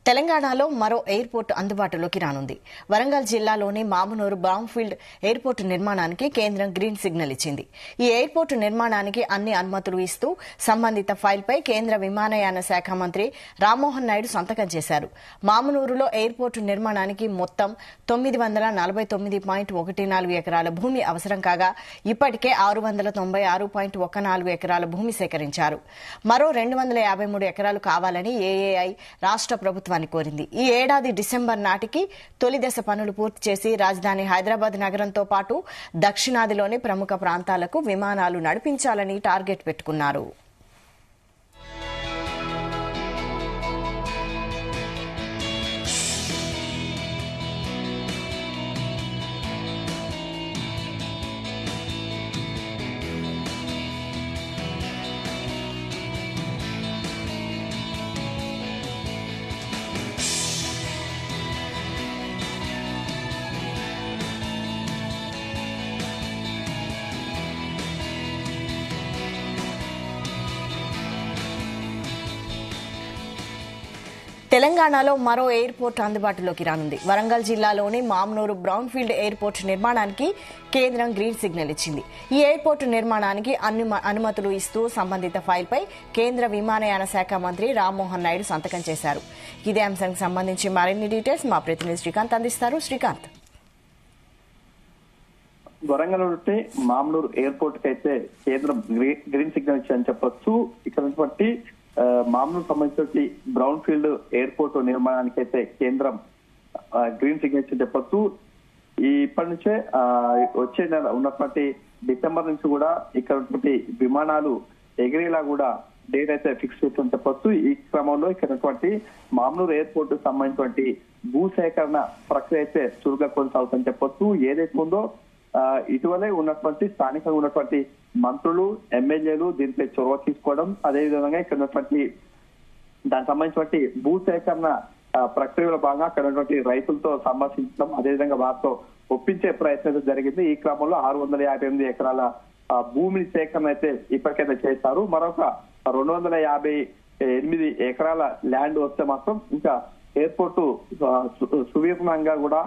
తెలంగాణలో మరో ఎయిర్పోర్టు అందుబాటులోకి రానుంది. వరంగల్ జిల్లాలోని మామునూరు బ్రౌన్ఫీల్డ్ ఎయిర్పోర్టు నిర్మాణానికి కేంద్రం గ్రీన్ సిగ్నల్ ఇచ్చింది. ఈ ఎయిర్పోర్టు నిర్మాణానికి అన్ని అనుమతులు ఇస్తూ సంబంధిత ఫైల్పై కేంద్ర విమానయాన శాఖ మంత్రి రామ్మోహన్ నాయుడు సంతకం చేశారు. మామునూరులో ఎయిర్పోర్టు నిర్మాణానికి మొత్తం 949.14 ఎకరాల భూమి అవసరం కాగా ఇప్పటికే 696.14 ఎకరాల భూమి సేకరించారు. మరో 253 ఎకరాలు కావాలని ఏఏఐ రాష్ట్ర ప్రభుత్వాన్ని కోరింది. ఈ ఏడాది డిసెంబర్ నాటికి తొలి దశ పనులు పూర్తి చేసి రాజధాని హైదరాబాద్ నగరంతో పాటు దక్షిణాదిలోని ప్రముఖ ప్రాంతాలకు విమానాలు నడిపించాలని టార్గెట్ పెట్టుకున్నారు. తెలంగాణలో మరో ఎయిర్పోర్టు అందుబాటులోకి రానుంది. వరంగల్ జిల్లాలోని మామునూరు బ్రౌన్ఫీల్డ్ ఎయిర్పోర్టు నిర్మాణానికి కేంద్రం గ్రీన్ సిగ్నల్ ఇచ్చింది. ఈ ఎయిర్పోర్టు నిర్మాణానికి అనుమతులు ఇస్తూ సంబంధిత ఫైల్పై కేంద్ర విమానయాన శాఖ మంత్రి రామ్మోహన్ నాయుడు సంతకం చేశారు. ఇదే అంశానికి సంబంధించి మరిన్ని డీటెయిల్స్ మా ప్రతినిధి శ్రీకాంత్ అందిస్తారు. శ్రీకాంత్, వరంగల్ నుండి మామునూరు ఎయిర్పోర్ట్ కి అయితే కేంద్రం గ్రీన్ సిగ్నల్ ఇచ్చారని చెప్పొచ్చు. ఇక్కడ మామూలు సంబంధించి బ్రౌన్ ఫీల్డ్ ఎయిర్పోర్ట్ నిర్మాణానికి అయితే కేంద్రం గ్రీన్ సిగ్నేచర్ చెప్పొచ్చు. ఇప్పటి నుంచే వచ్చే నెల ఉన్నటువంటి డిసెంబర్ నుంచి కూడా ఇక్కడ విమానాలు ఎగిరేలా కూడా డేట్ అయితే ఫిక్స్ చేస్తుందని చెప్పొచ్చు. ఈ క్రమంలో ఇక్కడ మామూలు ఎయిర్పోర్ట్ సంబంధించినటువంటి భూసేకరణ ప్రక్రియ అయితే చురుగ్గా కొనసాగుతుందని చెప్పొచ్చు. ఏదైతే ఉందో ఇటీవలే ఉన్నటువంటి స్థానికంగా ఉన్నటువంటి మంత్రులు, ఎమ్మెల్యేలు దీనిపై చొరవ తీసుకోవడం, అదేవిధంగా ఇక్కడ ఉన్నటువంటి దానికి సంబంధించినటువంటి భూసేకరణ ప్రక్రియలో భాగంగా అక్కడ ఉన్నటువంటి రైతులతో సంభాషించడం, అదేవిధంగా వారితో ఒప్పించే ప్రయత్నం జరిగింది. ఈ క్రమంలో 658 ఎకరాల భూమిని సేకరణ అయితే ఇప్పటికైతే చేస్తారు. మరొక 258 ఎకరాల ల్యాండ్ వస్తే మాత్రం ఇంకా ఎయిర్పోర్టు సువిర్ణంగా కూడా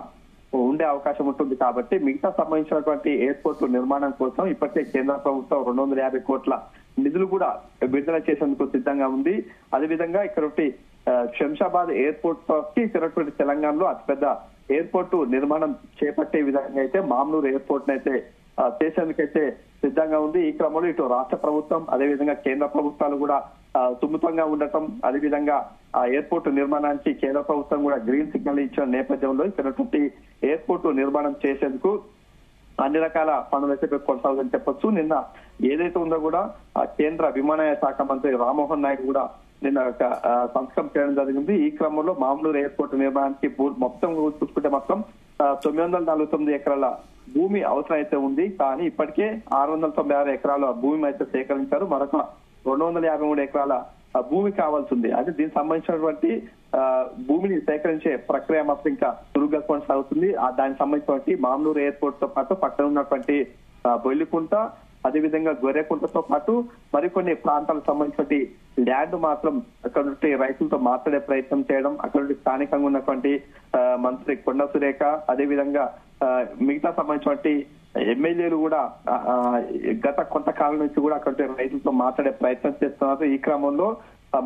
ఉండే అవకాశం ఉంటుంది. కాబట్టి మిగతా సంబంధించినటువంటి ఎయిర్పోర్టు నిర్మాణం కోసం ఇప్పటికే కేంద్ర ప్రభుత్వం 250 కోట్ల నిధులు కూడా విడుదల చేసేందుకు సిద్ధంగా ఉంది. అదేవిధంగా ఇక్కడ శంషాబాద్ ఎయిర్పోర్ట్ కి ఇక్కడ తెలంగాణలో అతిపెద్ద ఎయిర్పోర్టు నిర్మాణం చేపట్టే విధంగా అయితే మామునూరు ఎయిర్పోర్ట్ అయితే చేసేందుకైతే సిద్ధంగా ఉంది. ఈ క్రమంలో ఇటు రాష్ట్ర ప్రభుత్వం, అదేవిధంగా కేంద్ర ప్రభుత్వాలు కూడా సుముఖంగా ఉండటం, అదేవిధంగా ఆ ఎయిర్పోర్టు నిర్మాణానికి కేంద్ర ప్రభుత్వం కూడా గ్రీన్ సిగ్నల్ ఇచ్చిన నేపథ్యంలో ఇక్కడ ఎయిర్పోర్టు నిర్మాణం చేసేందుకు అన్ని రకాల పనులు అయితే కొనసాగుతుందని చెప్పొచ్చు. నిన్న ఏదైతే ఉందో కూడా కేంద్ర విమానయాన శాఖ మంత్రి రామ్మోహన్ నాయుడు కూడా నిన్న సంతకం చేయడం జరిగింది. ఈ క్రమంలో మామునూరు ఎయిర్పోర్టు నిర్మాణానికి మొత్తం చూసుకుంటే మొత్తం 949 ఎకరాల భూమి అవసరం అయితే ఉంది. కానీ ఇప్పటికే 696 ఎకరాల భూమి అయితే సేకరించారు. మరొక 253 ఎకరాల భూమి కావాల్సి ఉంది. అయితే దీనికి సంబంధించినటువంటి భూమిని సేకరించే ప్రక్రియ మాత్రం ఇంకా చురుగ్గా కొనసాగుతుంది. దానికి సంబంధించినటువంటి మామునూరు ఎయిర్పోర్ట్ తో పాటు పక్కన ఉన్నటువంటి బొల్లికుంట, అదేవిధంగా గొర్రెకుంటతో పాటు మరికొన్ని ప్రాంతాలకు సంబంధించినటువంటి ల్యాండ్ మాత్రం అక్కడ నుండి రైతులతో మాట్లాడే ప్రయత్నం చేయడం, అక్కడ నుండి స్థానికంగా ఉన్నటువంటి మంత్రి కొండ సురేఖ, అదేవిధంగా మిగతా సంబంధించినటువంటి ఎమ్మెల్యేలు కూడా గత కొంతకాలం నుంచి కూడా అక్కడ రైతులతో మాట్లాడే ప్రయత్నం చేస్తున్నారు. ఈ క్రమంలో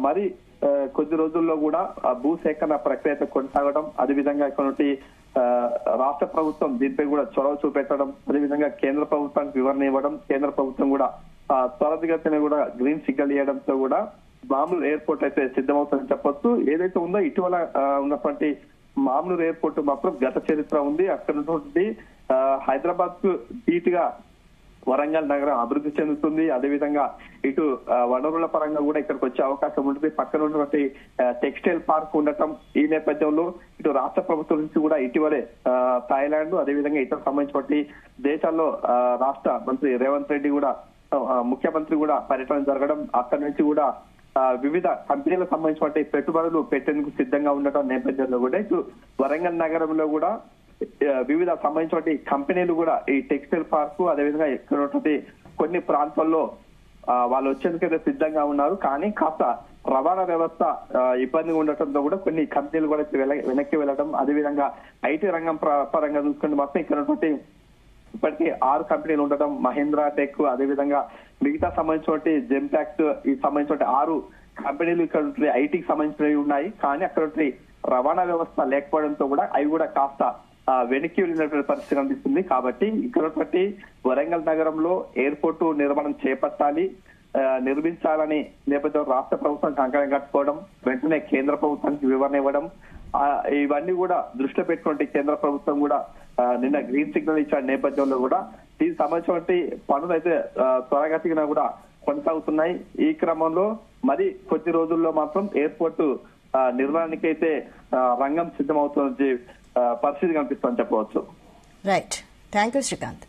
మరి కొద్ది రోజుల్లో కూడా భూసేకరణ ప్రక్రియ కొనసాగడం, అదేవిధంగా ఇక్కడ రాష్ట్ర ప్రభుత్వం దీనిపై కూడా చొరవ చూపెట్టడం, అదేవిధంగా కేంద్ర ప్రభుత్వానికి వివరణ ఇవ్వడం, కేంద్ర ప్రభుత్వం కూడా త్వరితగతిన కూడా గ్రీన్ సిగ్నల్ ఇవ్వడంతో కూడా మామూలు ఎయిర్పోర్ట్ అయితే సిద్ధమవుతుందని చెప్పొచ్చు. ఏదైతే ఉందో ఇటీవల ఉన్నటువంటి మామూలు ఎయిర్పోర్ట్ మాత్రం గత చరిత్ర ఉంది. అక్కడ నుండి హైదరాబాద్ కు ధీటుగా వరంగల్ నగరం అభివృద్ధి చెందుతుంది. అదేవిధంగా ఇటు వనరుల పరంగా కూడా ఇక్కడికి వచ్చే అవకాశం ఉంటుంది. పక్కన ఉన్నటువంటి టెక్స్టైల్ పార్క్ ఉండటం, ఈ నేపథ్యంలో ఇటు రాష్ట్ర ప్రభుత్వం నుంచి కూడా ఇటీవలే థాయిలాండ్, అదేవిధంగా ఇతర సంబంధించినటువంటి దేశాల్లో రాష్ట్ర మంత్రి రేవంత్ రెడ్డి కూడా ముఖ్యమంత్రి కూడా పర్యటన జరగడం, అక్కడి నుంచి కూడా వివిధ కంపెనీలకు సంబంధించినటువంటి పెట్టుబడులు పెట్టేందుకు సిద్ధంగా ఉండటం నేపథ్యంలో కూడా ఇటు వరంగల్ నగరంలో కూడా వివిధ సంబంధించిన కంపెనీలు కూడా ఈ టెక్స్టైల్ పార్క్, అదేవిధంగా ఇక్కడ కొన్ని ప్రాంతాల్లో వాళ్ళు వచ్చేందుకైతే సిద్ధంగా ఉన్నారు. కానీ కాస్త రవాణా వ్యవస్థ ఇబ్బందిగా ఉండటంతో కూడా కొన్ని కంపెనీలు కూడా వెనక్కి వెళ్ళడం, అదేవిధంగా ఐటీ రంగం పరంగా చూసుకుంటే మాత్రం ఇక్కడ ఇప్పటికీ 6 కంపెనీలు ఉండటం, మహీంద్రా టెక్, అదేవిధంగా మిగతా సంబంధించినటువంటి జెంపాక్ట్ ఈ సంబంధించిన 6 కంపెనీలు ఇక్కడ ఐటీకి సంబంధించినవి ఉన్నాయి. కానీ అక్కడ రవాణా వ్యవస్థ లేకపోవడంతో కూడా అవి కూడా కాస్త వెనక్కి వెళ్ళినటువంటి పరిస్థితి కనిపిస్తుంది. కాబట్టి ఇక్కడ వరంగల్ నగరంలో ఎయిర్పోర్టు నిర్మాణం చేపట్టాలి, నిర్మించాలని నేపథ్యంలో రాష్ట్ర ప్రభుత్వం కంకణం కట్టుకోవడం, వెంటనే కేంద్ర ప్రభుత్వానికి వివరణ ఇవ్వడం, ఇవన్నీ కూడా దృష్టిలో పెట్టుకుంటే కేంద్ర ప్రభుత్వం కూడా నిన్న గ్రీన్ సిగ్నల్ ఇచ్చిన నేపథ్యంలో కూడా దీనికి సంబంధించినటువంటి పనులు అయితే త్వరగతిగా కూడా కొనసాగుతున్నాయి. ఈ క్రమంలో మరి కొద్ది రోజుల్లో మాత్రం ఎయిర్పోర్టు నిర్మాణానికి అయితే రంగం సిద్ధమవుతున్న పరిస్థితి కనిపిస్తుందని చెప్పవచ్చు. Right, thank you Srikanth.